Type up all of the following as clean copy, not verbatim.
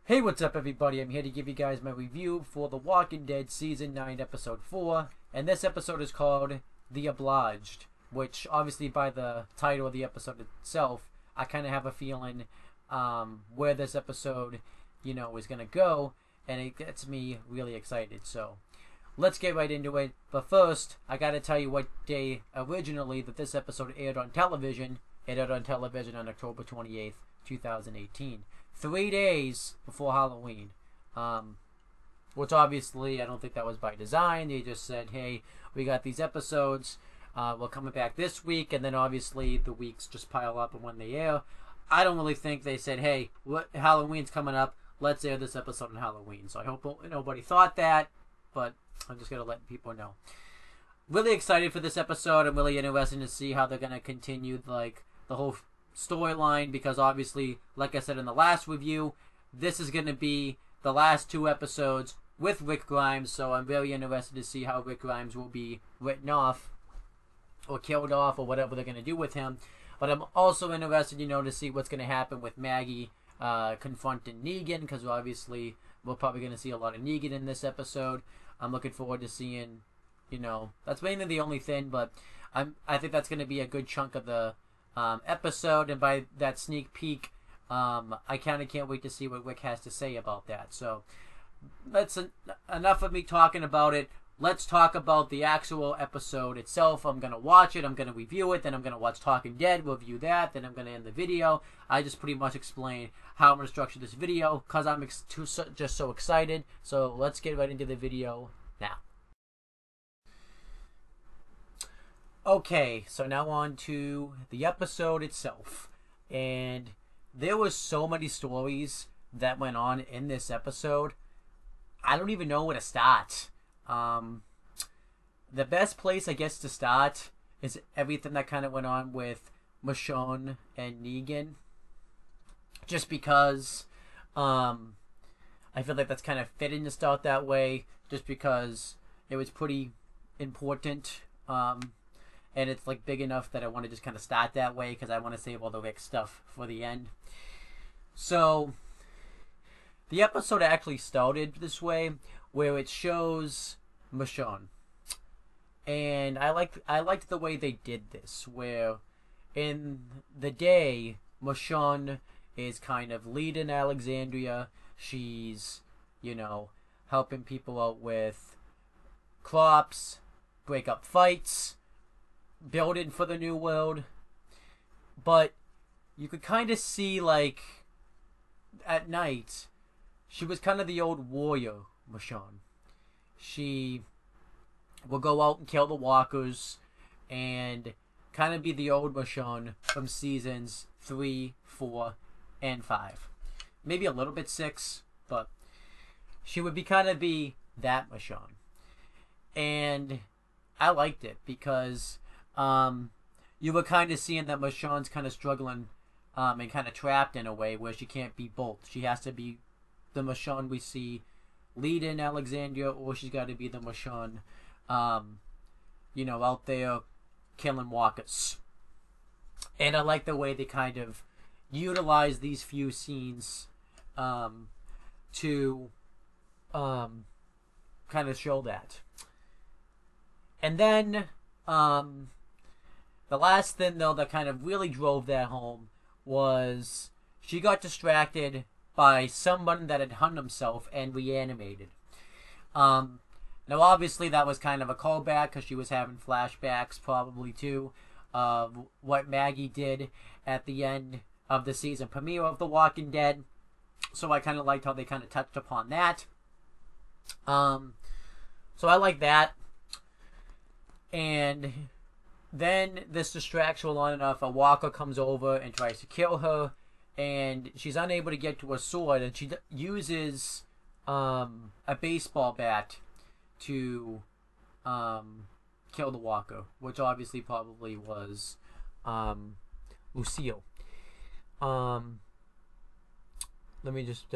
Hey, what's up, everybody? I'm here to give you guys my review for The Walking Dead Season 9, Episode 4, and this episode is called The Obliged, which, obviously, by the title of the episode itself, I kind of have a feeling where this episode, is going to go, and it gets me really excited, so let's get right into it. But first, I gotta tell you what day originally that this episode aired on television. It aired on television on October 28th, 2018. 3 days before Halloween. Which obviously, I don't think that was by design. They just said, hey, we got these episodes. We're coming back this week. And then obviously the weeks just pile up and when they air. I don't really think they said, hey, Halloween's coming up. Let's air this episode on Halloween. So I hope nobody thought that. But I'm just going to let people know. Really excited for this episode. I'm really interested to see how they're going to continue the whole storyline, because obviously, like I said in the last review, this is going to be the last 2 episodes with Rick Grimes, so I'm very interested to see how Rick Grimes will be written off or killed off or whatever they're going to do with him. But I'm also interested, to see what's going to happen with Maggie confronting Negan, because obviously we're probably going to see a lot of Negan in this episode. I'm looking forward to seeing, that's mainly the only thing, but I think that's going to be a good chunk of the episode, and by that sneak peek, I kind of can't wait to see what Rick has to say about that. So that's enough of me talking about it. Let's talk about the actual episode itself. I'm going to watch it, I'm going to review it, then I'm going to watch Talking Dead, review that, then I'm going to end the video. I just pretty much explain how I'm going to structure this video because I'm just so excited. So let's get right into the video now. Okay, so now on to the episode itself. And there was so many stories that went on in this episode. I don't even know where to start. The best place, I guess, to start is everything that kind of went on with Michonne and Negan. Just because I feel like that's kind of fitting to start that way, just because it was pretty important. And it's big enough that I want to just kind of start that way because I want to save all the Rick stuff for the end. So the episode actually started this way, where it shows Michonne, and I liked the way they did this, where in the day Michonne is kind of leading Alexandria. She's helping people out with crops, break up fights, building for the new world. But you could kind of see, at night, she was kind of the old warrior Michonne. She will go out and kill the walkers and kind of be the old Michonne from seasons 3, 4, and 5. Maybe a little bit 6, but she would be kind of be that Michonne. And I liked it because you were kind of seeing that Michonne's kind of struggling and kind of trapped in a way where she can't be both. She has to be the Michonne we see lead in Alexandria, or she's got to be the Michonne, out there killing walkers. And I like the way they kind of utilize these few scenes to kind of show that. And then the last thing, though, that kind of really drove that home was she got distracted by someone that had hung himself and reanimated. Now, obviously, that was kind of a callback because she was having flashbacks, probably, too, of what Maggie did at the end of the season premiere of The Walking Dead. So I kind of liked how they kind of touched upon that. So I like that. And then this distracts her long enough. A walker comes over and tries to kill her, and she's unable to get to a sword, and she uses a baseball bat to kill the walker, which obviously probably was Lucille. Let me just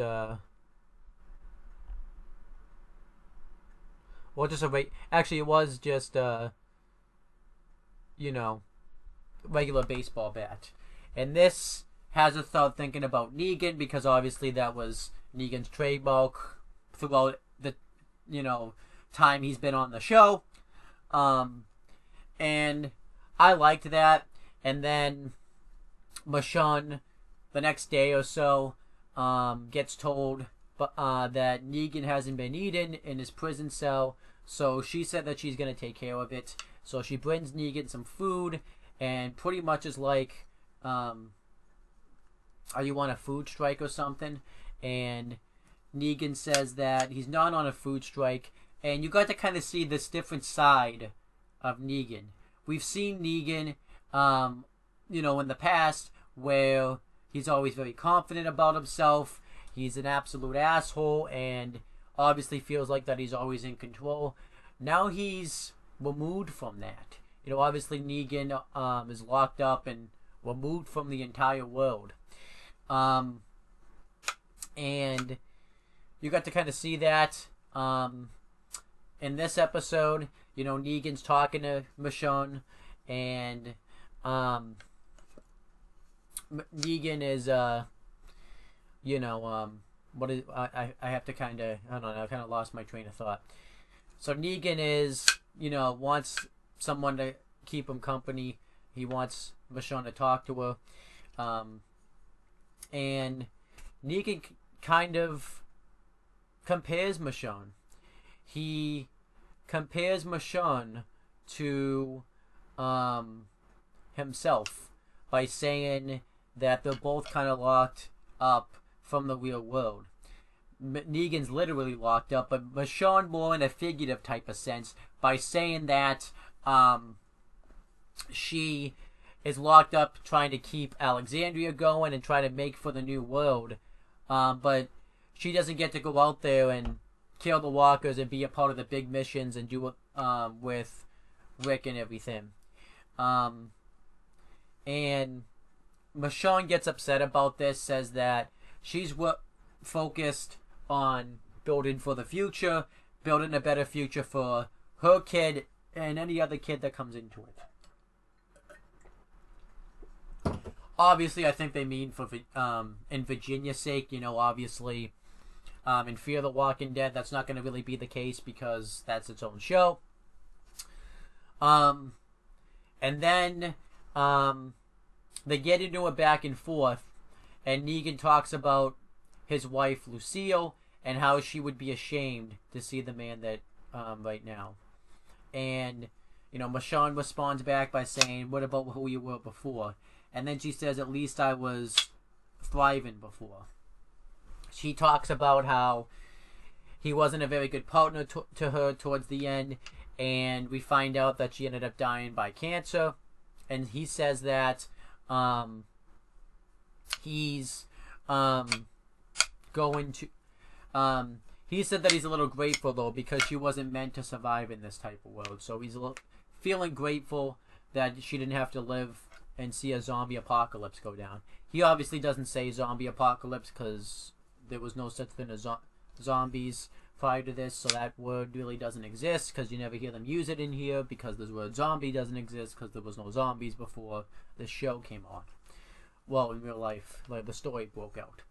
actually, it was just regular baseball bat. And this has us start thinking about Negan, because obviously that was Negan's trademark throughout the, time he's been on the show. And I liked that. And then Michonne, the next day or so, gets told that Negan hasn't been eaten in his prison cell. So she said that she's going to take care of it. So she brings Negan some food and pretty much is like, are you on a food strike or something? And Negan says that he's not on a food strike. And you got to kind of see this different side of Negan. We've seen Negan, in the past where he's always very confident about himself. He's an absolute asshole and obviously feels like that he's always in control. Now he's removed from that. Obviously Negan is locked up and removed from the entire world. And you got to kind of see that in this episode. Negan's talking to Michonne, and Negan is what is I have to kind of, I don't know, I kind of lost my train of thought. So Negan is, wants someone to keep him company. He wants Michonne to talk to her. And Negan kind of compares Michonne. He compares Michonne to himself by saying that they're both kind of locked up from the real world. Negan's literally locked up, but Michonne more in a figurative type of sense by saying that she is locked up trying to keep Alexandria going and trying to make for the new world, but she doesn't get to go out there and kill the walkers and be a part of the big missions and do it with Rick and everything. And Michonne gets upset about this, says that she's focused on building for the future, building a better future for her kid and any other kid that comes into it. Obviously, I think they mean for in Virginia's sake, obviously, in Fear the Walking Dead, that's not going to really be the case because that's its own show. And then they get into a back and forth, and Negan talks about his wife Lucille and how she would be ashamed to see the man that right now. And Michonne responds back by saying, "What about who you were before?" And then she says, "At least I was thriving before." She talks about how he wasn't a very good partner to her towards the end, and we find out that she ended up dying by cancer. And he says that he's going to he said that he's a little grateful though because she wasn't meant to survive in this type of world. So he's feeling grateful that she didn't have to live and see a zombie apocalypse go down. He obviously doesn't say zombie apocalypse because there was no such thing as zombies prior to this, so that word really doesn't exist because you never hear them use it in here because the word zombie doesn't exist because there was no zombies before the show came on. Well, in real life, like the story broke out.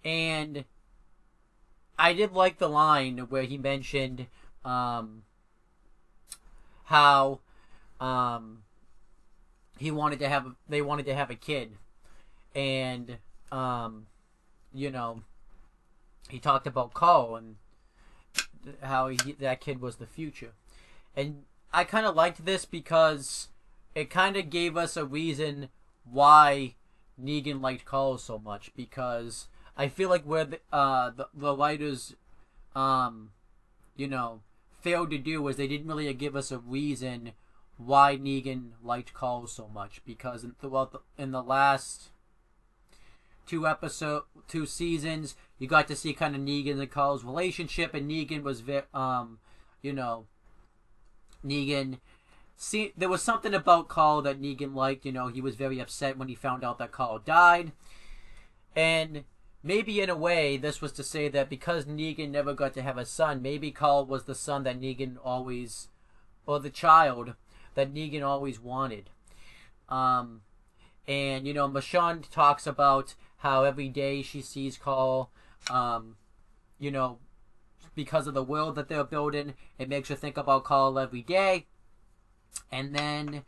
And I did like the line where he mentioned how they wanted to have a kid, and he talked about Carl and how that kid was the future. And I kind of liked this because it kind of gave us a reason why Negan liked Carl so much, because I feel like where the writers failed to do was they didn't really give us a reason why Negan liked Carl so much, because in the last two seasons, you got to see kind of Negan and Carl's relationship, and Negan was there was something about Carl that Negan liked. He was very upset when he found out that Carl died, and maybe in a way this was to say that because Negan never got to have a son, maybe Carl was the son that Negan always, or the child that Negan always wanted. And Michonne talks about how every day she sees Carl, You know, because of the world that they're building, it makes her think about Carl every day. And then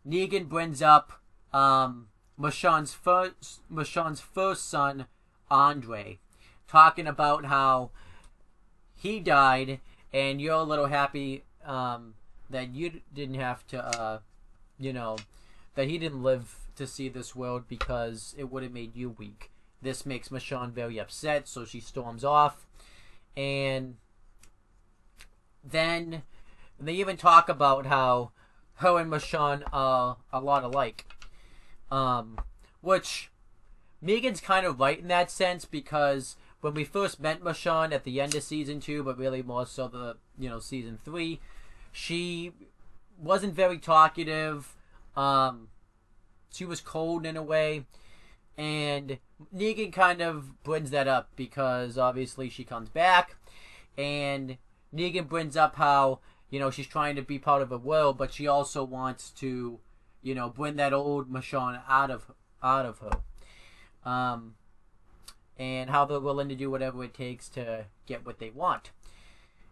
Negan brings up Michonne's first son, Andre, talking about how he died, and you're a little happy that you didn't have to, that he didn't live to see this world because it would have made you weak. This makes Michonne very upset, so she storms off. And then they even talk about how her and Michonne are a lot alike. Which Negan's kind of right in that sense, because when we first met Michonne at the end of season 2, but really more so the season 3, she wasn't very talkative. She was cold in a way, and Negan kind of brings that up because obviously she comes back, and Negan brings up how she's trying to be part of a world, but she also wants to bring that old Michonne out of her. And how they're willing to do whatever it takes to get what they want.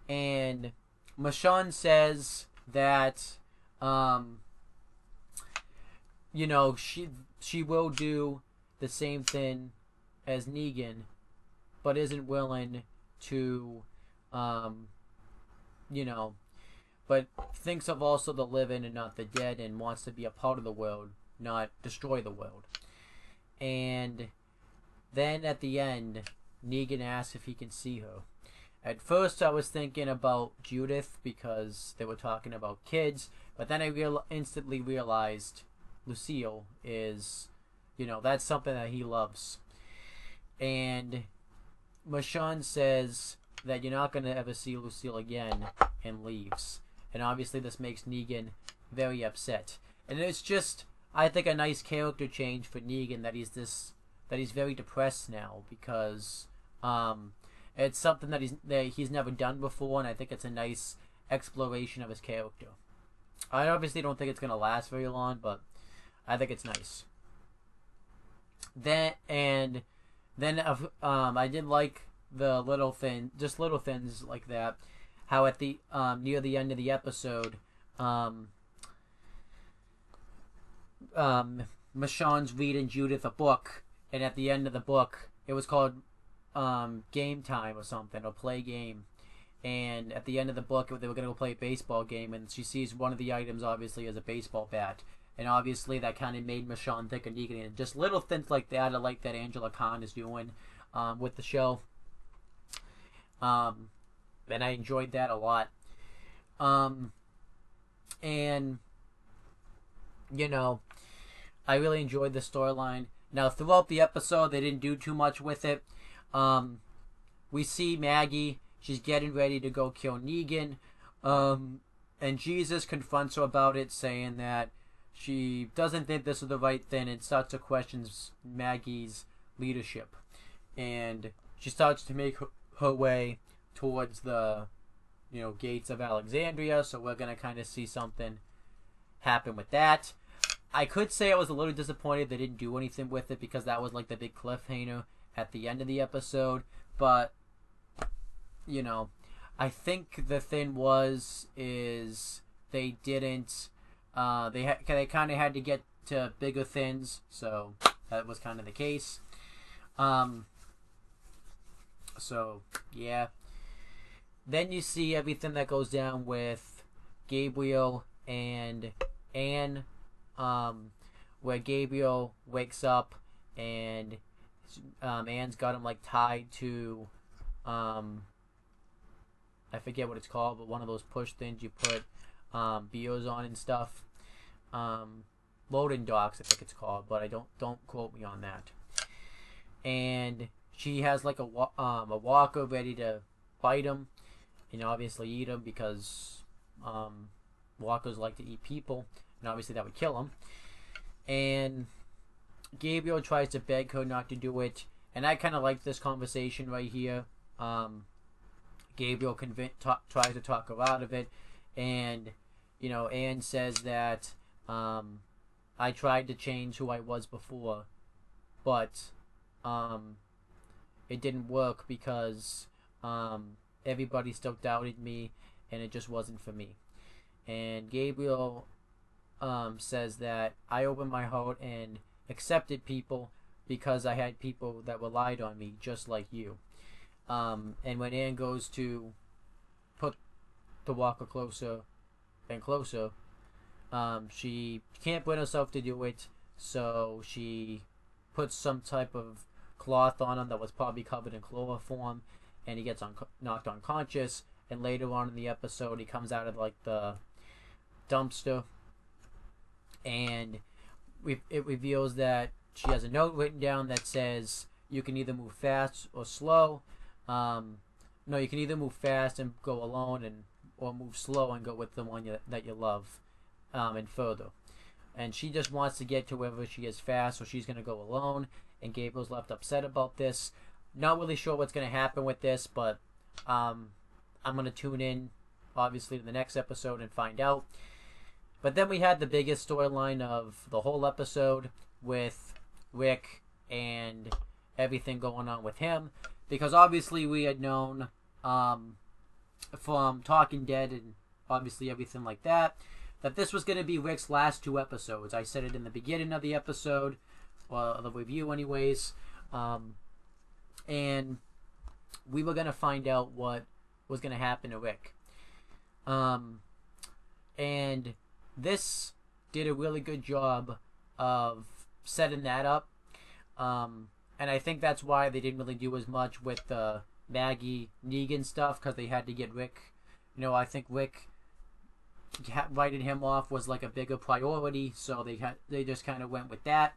And Michonne says that, she will do the same thing as Negan, but isn't willing to, but thinks of also the living and not the dead, and wants to be a part of the world, not destroy the world. And then at the end, Negan asks if he can see her. At first I was thinking about Judith because they were talking about kids, but then I instantly realized Lucille is, that's something that he loves. And Michonne says that you're not going to ever see Lucille again, and leaves. And obviously this makes Negan very upset. And it's just, I think, a nice character change for Negan that he's very depressed now, because it's something that he's never done before, and I think it's a nice exploration of his character. I obviously don't think it's going to last very long, but I think it's nice. Then I did like the little things like that, how at the near the end of the episode, Michonne's reading Judith a book, and at the end of the book, it was called Game Time or something, or Play Game. And at the end of the book, they were going to go play a baseball game, and she sees one of the items, obviously, as a baseball bat. And obviously, that kind of made Michonne think of Negan. And just little things like that, I like that Angela Khan is doing with the show. And I enjoyed that a lot. And, I really enjoyed the storyline. Now, throughout the episode, they didn't do too much with it. We see Maggie. She's getting ready to go kill Negan. And Jesus confronts her about it, saying that she doesn't think this is the right thing, and starts to question Maggie's leadership. And she starts to make her way towards the, gates of Alexandria, so we're going to kind of see something happen with that. I could say I was a little disappointed they didn't do anything with it, because that was like the big cliffhanger at the end of the episode. But, I think the thing is they didn't, they kind of had to get to bigger things, so that was kind of the case. So, yeah. Then you see everything that goes down with Gabriel and Anne, where Gabriel wakes up and Anne's got him like tied to, I forget what it's called, but one of those push things you put BOs on and stuff. Loading docks, I think it's called, but I don't quote me on that. And she has like a walker ready to bite him, and obviously eat him, because walkers like to eat people, and obviously that would kill him. And Gabriel tries to beg her not to do it, and I kind of like this conversation right here. Gabriel tries to talk her out of it, and Anne says that I tried to change who I was before, but it didn't work because everybody still doubted me, and it just wasn't for me. And Gabriel says that I opened my heart and accepted people because I had people that relied on me, just like you. And when Anne goes to put the walker closer and closer, she can't bring herself to do it, so she puts some type of cloth on him that was probably covered in chloroform, and he gets knocked unconscious. And later on in the episode, he comes out of like the dumpster, and it reveals that she has a note written down that says you can either move fast or slow. No, you can either move fast and go alone, or move slow and go with the one that you love, and further. And she just wants to get to wherever she is fast, so she's going to go alone. And Gabriel's left upset about this. Not really sure what's going to happen with this, but I'm going to tune in, obviously, to the next episode and find out. But then we had the biggest storyline of the whole episode with Rick and everything going on with him. Because obviously we had known from Talking Dead and obviously everything like that this was going to be Rick's last 2 episodes. I said it in the beginning of the episode, or the review anyways. And we were going to find out what was going to happen to Rick. And this did a really good job of setting that up. And I think that's why they didn't really do as much with the Maggie Negan stuff, because they had to get Rick. You know, I think Rick writing him off was like a bigger priority, so they just kind of went with that.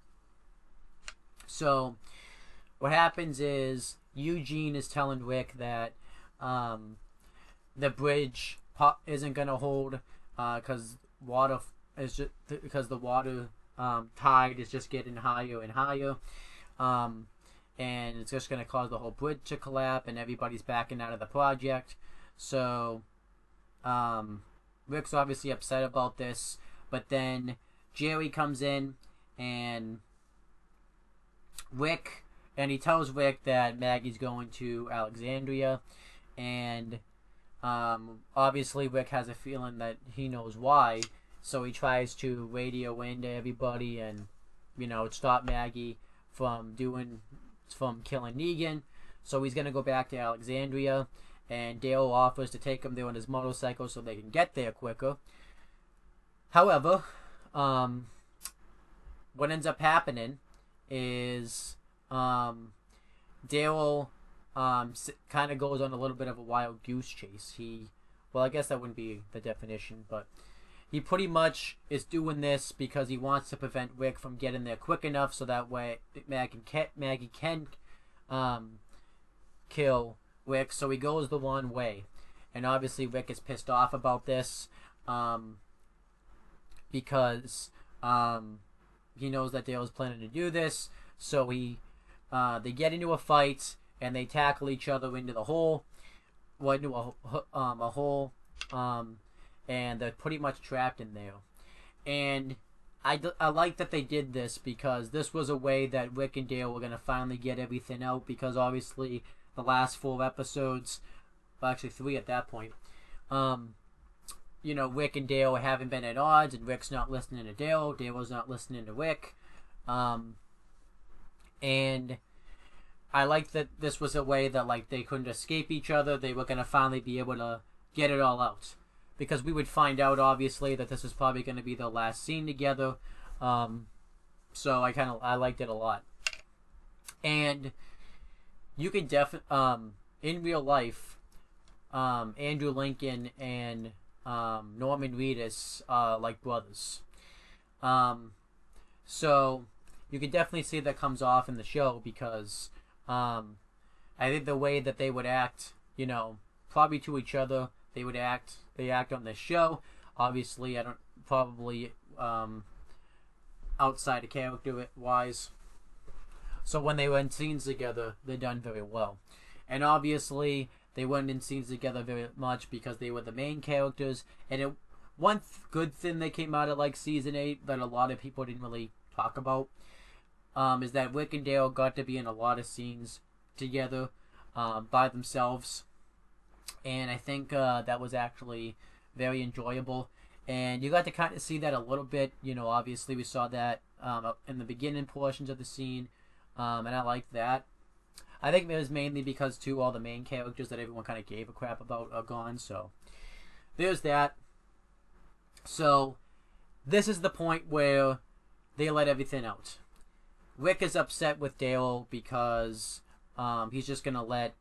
So what happens is Eugene is telling Rick that the bridge isn't gonna hold because the water tide is just getting higher and higher. And it's just going to cause the whole bridge to collapse, and everybody's backing out of the project. So Rick's obviously upset about this, but then Jerry comes in, and he tells Rick that Maggie's going to Alexandria, and obviously Rick has a feeling that he knows why, so he tries to radio into everybody and, stop Maggie from killing Negan. So he's gonna go back to Alexandria, and Dale offers to take him there on his motorcycle so they can get there quicker. However, what ends up happening is Dale kind of goes on a little bit of a wild goose chase. I guess that wouldn't be the definition, but he pretty much is doing this because he wants to prevent Rick from getting there quick enough, so that way Maggie can kill Rick. So he goes the wrong way, and obviously Rick is pissed off about this because he knows that Dale's planning to do this. So they get into a fight, and they tackle each other into the hole, into a hole. And they're pretty much trapped in there. And I like that they did this, because this was a way that Rick and Dale were going to finally get everything out, because obviously the last 4 episodes, well, actually 3 at that point, Rick and Dale haven't been at odds, and Rick's not listening to Dale, Dale's not listening to Rick. And I like that this was a way that they couldn't escape each other. They were going to finally be able to get it all out. Because we would find out, obviously, that this is probably going to be their last scene together. So I liked it a lot. And you could definitely, in real life, Andrew Lincoln and Norman Reedus are like brothers. So you could definitely see that comes off in the show, because I think the way that they would act, probably to each other, they act on this show. Obviously, I don't probably outside of character wise. So when they were in scenes together, they're done very well. And obviously, they weren't in scenes together very much because they were the main characters. And one good thing that came out of season 8 that a lot of people didn't really talk about is that Rick and Dale got to be in a lot of scenes together by themselves. And I think that was actually very enjoyable. And you got to kind of see that a little bit. You know, obviously we saw that in the beginning portions of the scene, and I liked that. I think it was mainly because, too, all the main characters that everyone kind of gave a crap about are gone. So there's that. So this is the point where they let everything out. Rick is upset with Dale because he's just going to let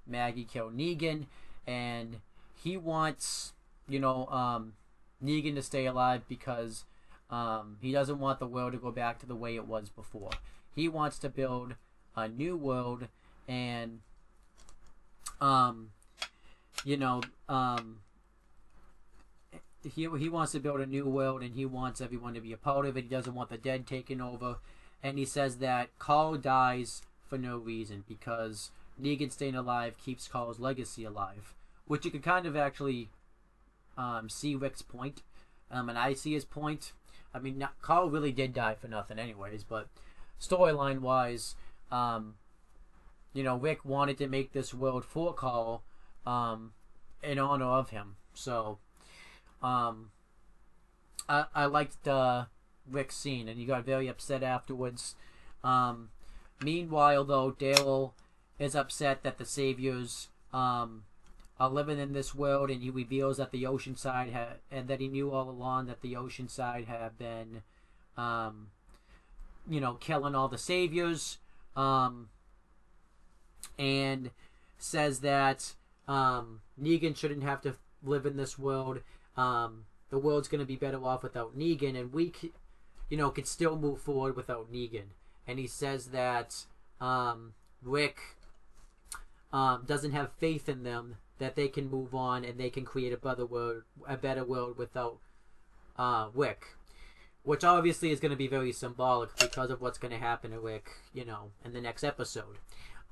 Maggie kill Negan, and he wants, you know, Negan to stay alive because he doesn't want the world to go back to the way it was before. He wants to build a new world, and you know, he wants to build a new world, and he wants everyone to be a part of it. He doesn't want the dead taking over, and he says that Carl dies for no reason because Negan staying alive keeps Carl's legacy alive, which you can kind of actually see Rick's point, and I see his point. I mean, Carl really did die for nothing anyways, but storyline wise, you know, Rick wanted to make this world for Carl in honor of him. So I liked Rick's scene, and he got very upset afterwards. Meanwhile, though, Dale is upset that the Saviors are living in this world, and he reveals that the Oceanside and that he knew all along that the Oceanside have been, you know, killing all the Saviors, and says that Negan shouldn't have to live in this world. The world's going to be better off without Negan, and we, you know, could still move forward without Negan. And he says that Rick doesn't have faith in them, that they can move on and they can create a better world without Rick, which obviously is going to be very symbolic because of what's going to happen to Rick, you know, in the next episode.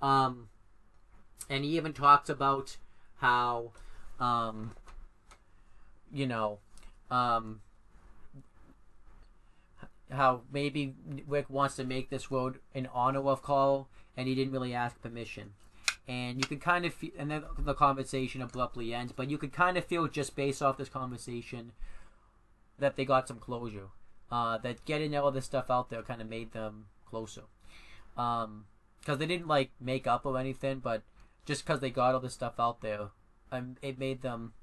And he even talks about how, you know, how maybe Rick wants to make this world in honor of Carl, and he didn't really ask permission. And you could kind of feel, and then the conversation abruptly ends, but you could kind of feel just based off this conversation that they got some closure. That getting all this stuff out there kind of made them closer. Because they didn't, like, make up or anything, but just because they got all this stuff out there, it made them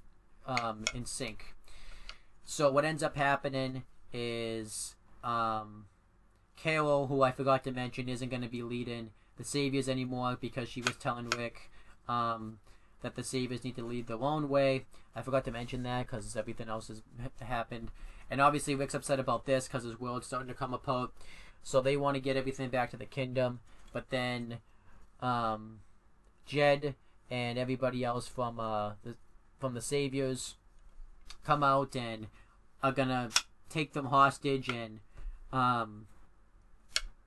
in sync. So what ends up happening is Carol, who I forgot to mention, isn't going to be leading the Saviors anymore because she was telling Rick that the Saviors need to lead their own way. I forgot to mention that because everything else has happened. And obviously Rick's upset about this because his world's starting to come apart. So they want to get everything back to the kingdom. But then Jed and everybody else from the Saviors come out and are going to take them hostage and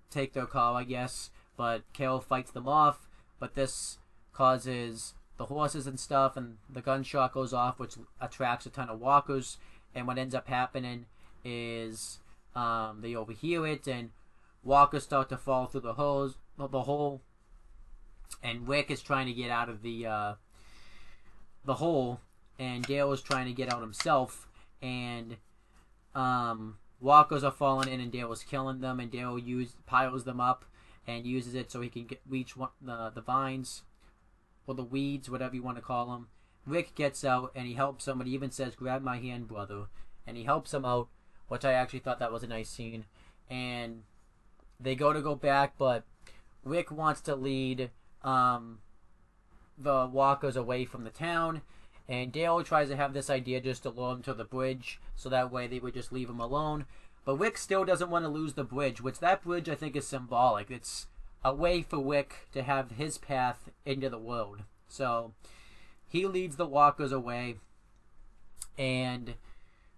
take their car, I guess. But Carol fights them off, but this causes the horses and stuff, and the gunshot goes off, which attracts a ton of walkers. And what ends up happening is they overhear it, and walkers start to fall through the hole. And Rick is trying to get out of the hole, and Dale is trying to get out himself. And walkers are falling in, and Dale is killing them, and Dale piles them up and uses it so he can reach the vines, or the weeds, whatever you want to call them. Rick gets out, and he helps him, and he even says, "Grab my hand, brother." And he helps him out, which I actually thought that was a nice scene. And they go back, but Rick wants to lead the walkers away from the town, and Dale tries to have this idea just to lure him to the bridge, so that way they would just leave him alone. But Rick still doesn't want to lose the bridge, which that bridge I think is symbolic. It's a way for Rick to have his path into the world. So he leads the walkers away, and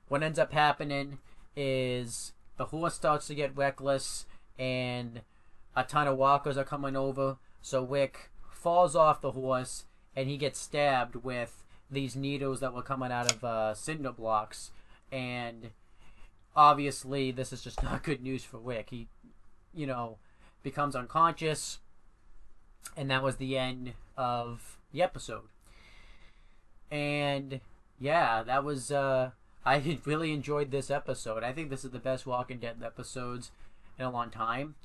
what ends up happening is the horse starts to get reckless, and a ton of walkers are coming over. So Rick falls off the horse, and he gets stabbed with these needles that were coming out of cinder blocks. And obviously this is just not good news for Rick. He, you know, becomes unconscious, And that was the end of the episode. And yeah, that was I really enjoyed this episode. I think this is the best Walking Dead episodes in a long time.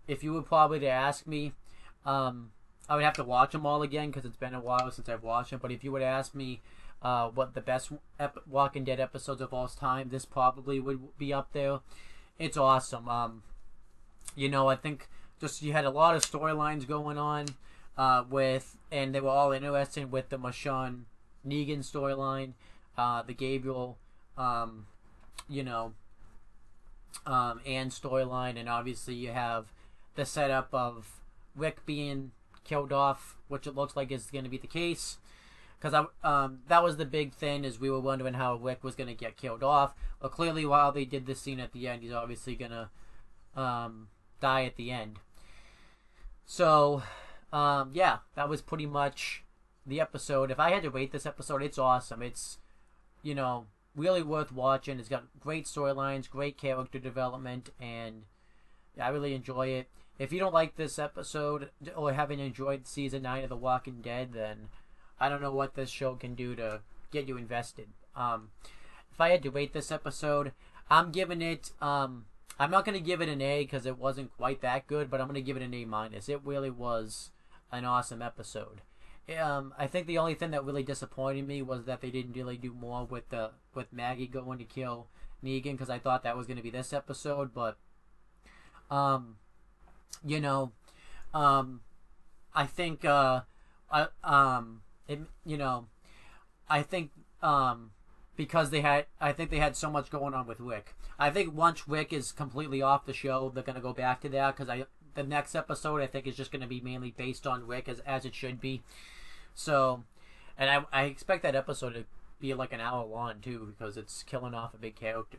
If you were probably to ask me, I would have to watch them all again because it's been a while since I've watched them. But if you would ask me what the best Walking Dead episodes of all time, this probably would be up there. It's awesome. I think just you had a lot of storylines going on and they were all interesting with the Michonne Negan storyline, the Gabriel, Anne storyline, and obviously you have the setup of Rick being killed off, which it looks like is going to be the case. Because that was the big thing, is we were wondering how Rick was going to get killed off. Well, clearly, while they did this scene at the end, he's obviously going to die at the end. So, that was pretty much the episode. If I had to rate this episode, it's awesome. It's, really worth watching. It's got great storylines, great character development, and I really enjoy it. If you don't like this episode or haven't enjoyed season 9 of The Walking Dead, then I don't know what this show can do to get you invested. If I had to rate this episode, I'm giving it, I'm not going to give it an A because it wasn't quite that good, but I'm going to give it an A-. It really was an awesome episode. I think the only thing that really disappointed me was that they didn't really do more with Maggie going to kill Negan, because I thought that was going to be this episode, but I think because they had so much going on with Rick. I think once Rick is completely off the show, they're going to go back to that, because the next episode I think is just going to be mainly based on Rick, as it should be. So, and I expect that episode to be like an hour long too, because it's killing off a big character.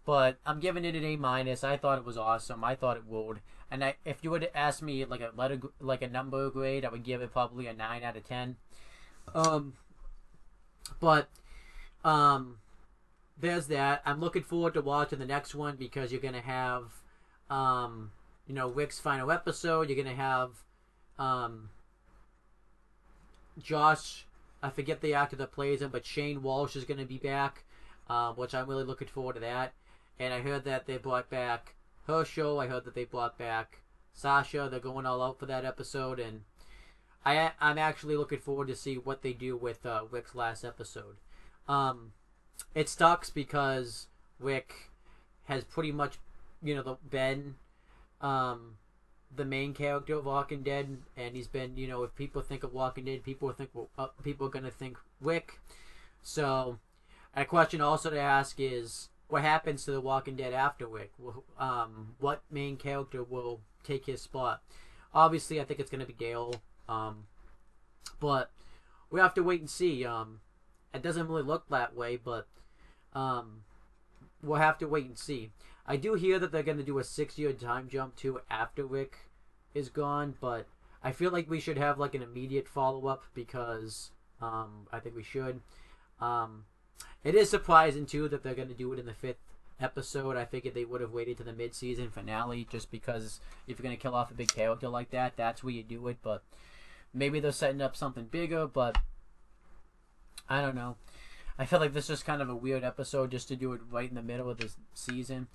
But I'm giving it an A-. I thought it was awesome. I thought it would. And if you would ask me like a number grade, I would give it probably a 9 out of 10. There's that. I'm looking forward to watching the next one, because you're gonna have Rick's final episode. You're gonna have Josh, I forget the actor that plays him, but Shane Walsh is gonna be back, which I'm really looking forward to that. And I heard that they brought back Herschel. I heard that they brought back Sasha. They're going all out for that episode, and I'm actually looking forward to see what they do with Rick's last episode. It sucks because Rick has pretty much, been the main character of Walking Dead, and he's been, if people think of Walking Dead, people are gonna think Rick. So, a question also to ask is, what happens to The Walking Dead after Rick? What main character will take his spot? Obviously, I think it's gonna be Dale, but we have to wait and see. It doesn't really look that way, but we'll have to wait and see. I do hear that they're going to do a 6-year time jump too after Rick is gone, but I feel like we should have like an immediate follow-up, because I think we should. It is surprising too that they're going to do it in the 5th episode. I figured they would have waited to the mid-season finale, just because if you're going to kill off a big character like that, that's where you do it. But maybe they're setting up something bigger, but I don't know. I feel like this is kind of a weird episode just to do it right in the middle of the season.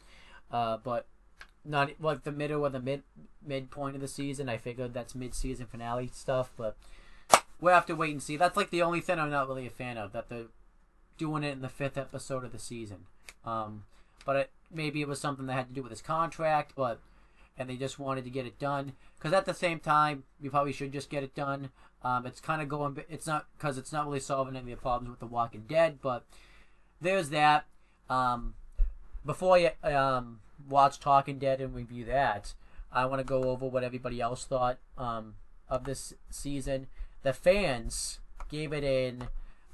But not like the middle or the midpoint of the season. I figured that's mid-season finale stuff, but we'll have to wait and see. That's like the only thing I'm not really a fan of, that they're doing it in the 5th episode of the season. But maybe it was something that had to do with his contract, and they just wanted to get it done. Because at the same time, you probably should just get it done. It's kind of going. It's not really solving any of the problems with The Walking Dead, but there's that. Before I watch Talking Dead and review that, I want to go over what everybody else thought of this season. The fans gave it an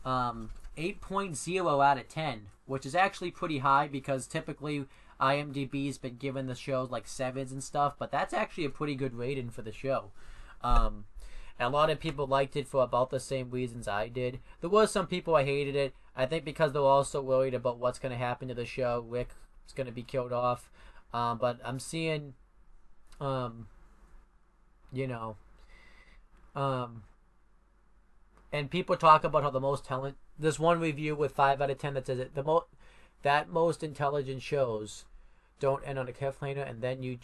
8.0 out of 10, which is actually pretty high, because typically IMDb's been giving the show like 7s and stuff, but that's actually a pretty good rating for the show. A lot of people liked it for about the same reasons I did. There were some people I hated it. I think because they're also worried about what's going to happen to the show. Rick is going to be killed off. But I'm seeing, And people talk about how the most talent. There's one review with 5 out of 10 that says it that most intelligent shows don't end on a cliffhanger, and then you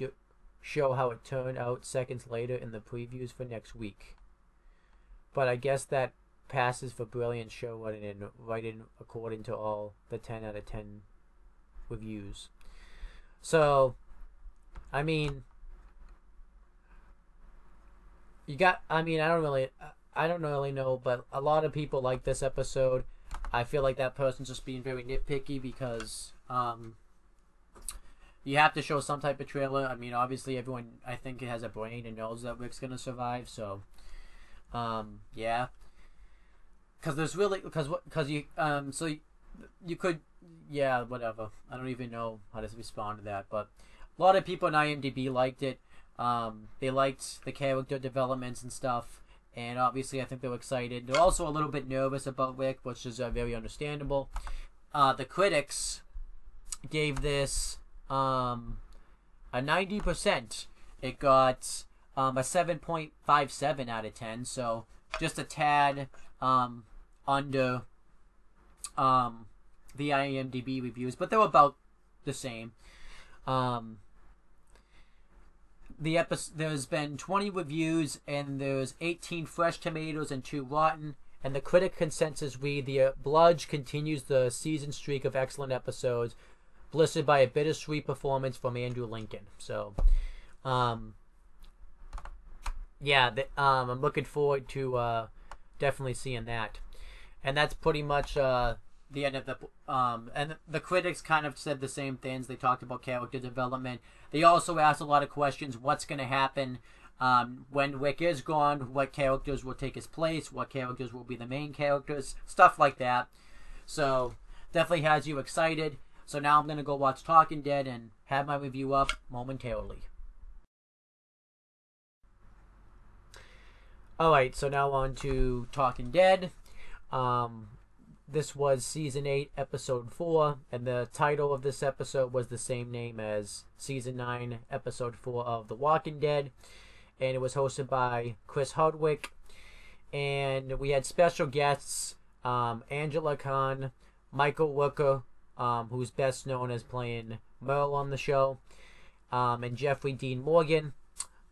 show how it turned out seconds later in the previews for next week. But I guess that passes for brilliant show writing according to all the 10 out of 10 reviews. So, I mean, I don't really know, but a lot of people like this episode. I feel like that person's just being very nitpicky because you have to show some type of trailer. I mean, obviously everyone, I think, has a brain and knows that Rick's gonna survive. So, yeah, because there's really you could, yeah, whatever. I don't even know how to respond to that, but a lot of people on IMDb liked it. They liked the character developments and stuff. And obviously, I think they're excited. They're also a little bit nervous about Rick, which is very understandable. The critics gave this a 90%. It got a 7.57 out of 10, so just a tad under the IMDb reviews, but they're about the same. There's been 20 reviews, and there's 18 fresh tomatoes and 2 rotten. And the critic consensus read, "The Obliged continues the season streak of excellent episodes, blistered by a bittersweet performance from Andrew Lincoln." So, yeah, I'm looking forward to definitely seeing that. And that's pretty much the end of the and the critics kind of said the same things. They talked about character development. They also asked a lot of questions. What's going to happen when Rick is gone? What characters will take his place? What characters will be the main characters? Stuff like that. So definitely has you excited. So now I'm going to go watch Talking Dead and have my review up momentarily. Alright, so now on to Talking Dead. This was Season 8, Episode 4, and the title of this episode was the same name as Season 9, Episode 4 of The Walking Dead, and it was hosted by Chris Hardwick, and we had special guests, Angela Khan, Michael Rooker, who's best known as playing Merle on the show, and Jeffrey Dean Morgan,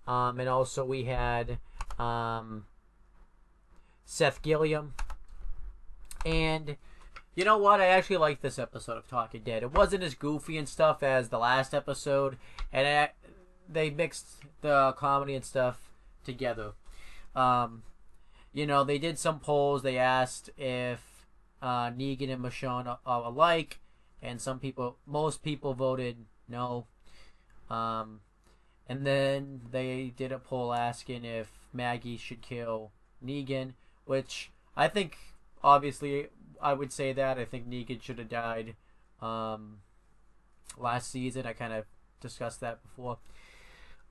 and also we had Seth Gilliam. And you know what? I actually liked this episode of Talking Dead. It wasn't as goofy and stuff as the last episode, and they mixed the comedy and stuff together. You know, they did some polls. They asked if Negan and Michonne are alike, and most people voted no. And then they did a poll asking if Maggie should kill Negan, which I think, obviously, I would say that. I think Negan should have died last season. I kind of discussed that before.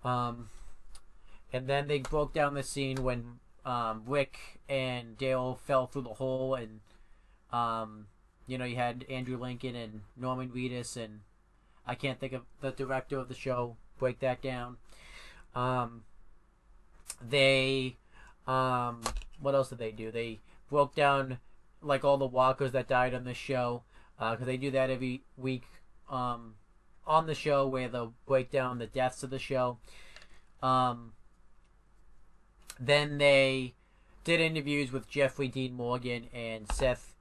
And then they broke down the scene when Rick and Dale fell through the hole, and you know, you had Andrew Lincoln and Norman Reedus, and I can't think of the director of the show, break that down. What else did they do? They broke down like all the walkers that died on the show, because they do that every week on the show, where they'll break down the deaths of the show. Then they did interviews with Jeffrey Dean Morgan and Seth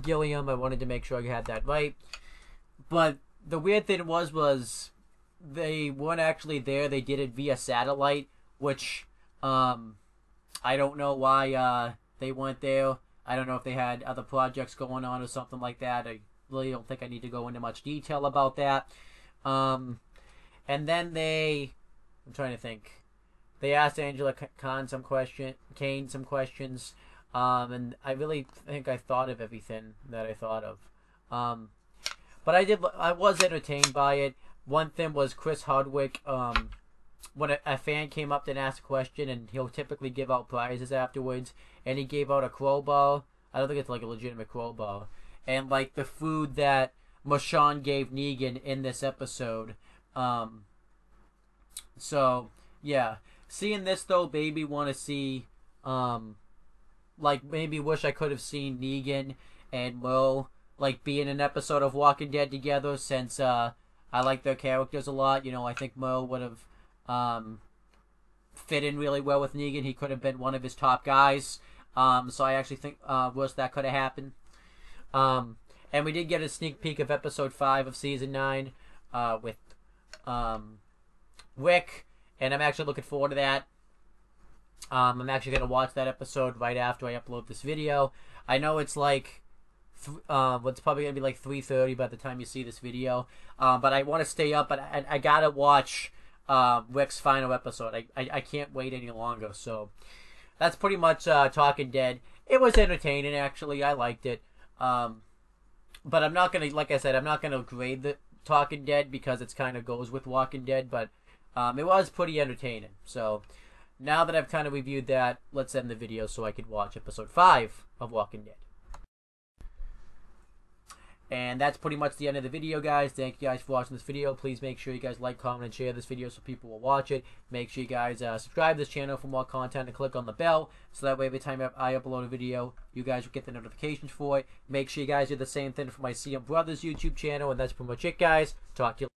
Gilliam. I wanted to make sure I had that right. But the weird thing was they weren't actually there. They did it via satellite, which I don't know why they weren't there. I don't know if they had other projects going on or something like that. I really don't think I need to go into much detail about that. And then I'm trying to think. They asked Angela Kane some questions, and I really think I thought of everything that I thought of. But I was entertained by it. One thing was Chris Hardwick. When a fan came up and asked a question, and he'll typically give out prizes afterwards, and he gave out a crowbar. I don't think it's like a legitimate crowbar. And like the food that Michonne gave Negan in this episode, So yeah, seeing this though, baby, want to see like maybe wish I could have seen Negan and Mo like be in an episode of Walking Dead together, since I like their characters a lot. You know, I think Mo would have fit in really well with Negan. He could have been one of his top guys. So I actually think wish that could have happened. And we did get a sneak peek of episode 5 of season 9 with Rick, and I'm actually looking forward to that. I'm actually going to watch that episode right after I upload this video. I know it's like it's probably going to be like 3:30 by the time you see this video, but I want to stay up, but I got to watch Rick's final episode. I can't wait any longer. So that's pretty much Talking Dead. It was entertaining, actually. I liked it. But I'm not going to, like I said, I'm not going to grade the Talking Dead because it's kind of goes with Walking Dead, but it was pretty entertaining. So now that I've kind of reviewed that, let's end the video so I can watch episode 5 of Walking Dead. And that's pretty much the end of the video, guys. Thank you guys for watching this video. Please make sure you guys like, comment, and share this video so people will watch it. Make sure you guys subscribe to this channel for more content and click on the bell so that way every time I upload a video, you guys will get the notifications for it. Make sure you guys do the same thing for my CM Brothers YouTube channel. And that's pretty much it, guys. Talk to you later.